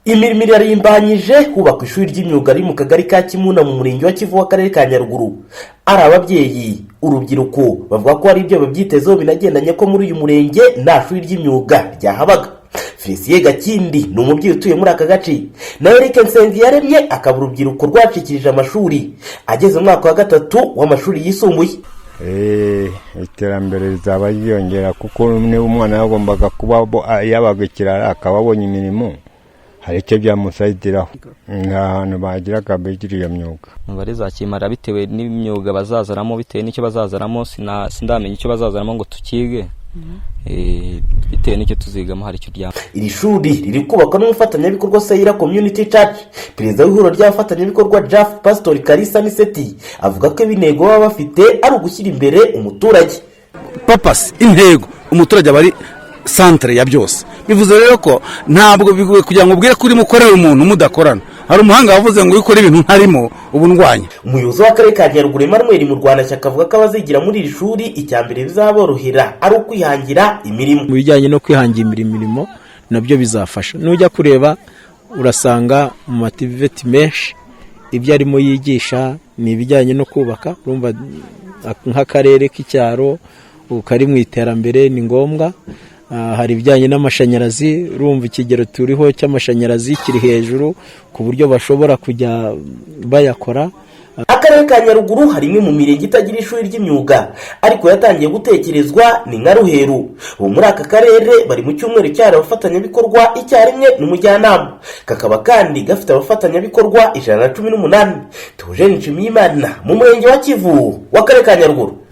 Imirimo irarimbanyije hubakwa ishuri ry'imyuga ari mu kagari ka Kimuna mu murenge wa Kivu w'akarere ka Nyaruguru. Ari ababyeyi, urubyiruko bavuga ko hari ibyo babyitezeho binagendanye ko muri uyu murenge nta shuri ry'imyuga ryahabaga. Felicien Gakindi ni umubyeyi utuye muri aka gace. Na Eric Nsengiyaremye akaba urubyiruko rwacikirije amashuri ageze mu mwaka wa 3 w'amashuri yisumbuye. Iterambere rizaba ryiyongera kuko niba umwana yagombaga kuba yabaga ikirara akaba abonye imirimo hari icyo byamusayidiraho nk'ahantu bagiraga bigiriye myuga. Umubare zakimara bitewe n'imyuga bazazaramo, bitewe n'icyo bazazaramo, sindamenye icyo bazazaramo ngo tukige. Bitewe n'icyo tuzigamo hari icyo ryamo. Iri shuri riri kubakwa n'umufatanyabikorwa Sayira Community Church. Perezida w'ihuriro ry'abafatanyabikorwa Jaff Pastor Kalisa Niseti avuga ko ibinego baba bafite ari ugushyira imbere umuturage. Papas intego umuturage bari centre ya byose. Bivuze rero ko ntabwo biguye kugira ngo ubwire kuri mukorera umuntu mudakorana. Hari umuhanga wavuze ngo ukora ibintu ntarimo ubundwanya. Umuyobozi w'akarere ka Nyaruguru Emmanuel mu Rwanda cyakavuga ko abazigira muri iri shuri icyambere bizaborohera ari ukwihangira imirimo. Mu bijyanye no kwihangira imirimo nabyo bizafasha. Nujya kureba urasanga mu mativeti menshi ibyo arimo yigisha ni ibijyanye no kubaka. Urumva nk'akarere k'icyaro ukari mu iterambere ni ngombwa. Hari ibijyanye n'amashanyarazi, urumva ikigero turiho cy'amashanyarazi kiri hejuru ku buryo bashobora kujya bayakora. Akarere ka Nyaruguru hari imwe mu mirenge itagira ishuri ry'imyuga ariko yatangiye gutekerezwa ni nka Ruheru. Ubu muri aka karere bari mu cyumweru cyari abafatanyabikorwa icyarimwe n'umujyanama, kakaba kandi gafite abafatanyabikorwa 118. Tuje Nshimiyimana mu murenge wa Kivu w'akarere ka Nyaruguru.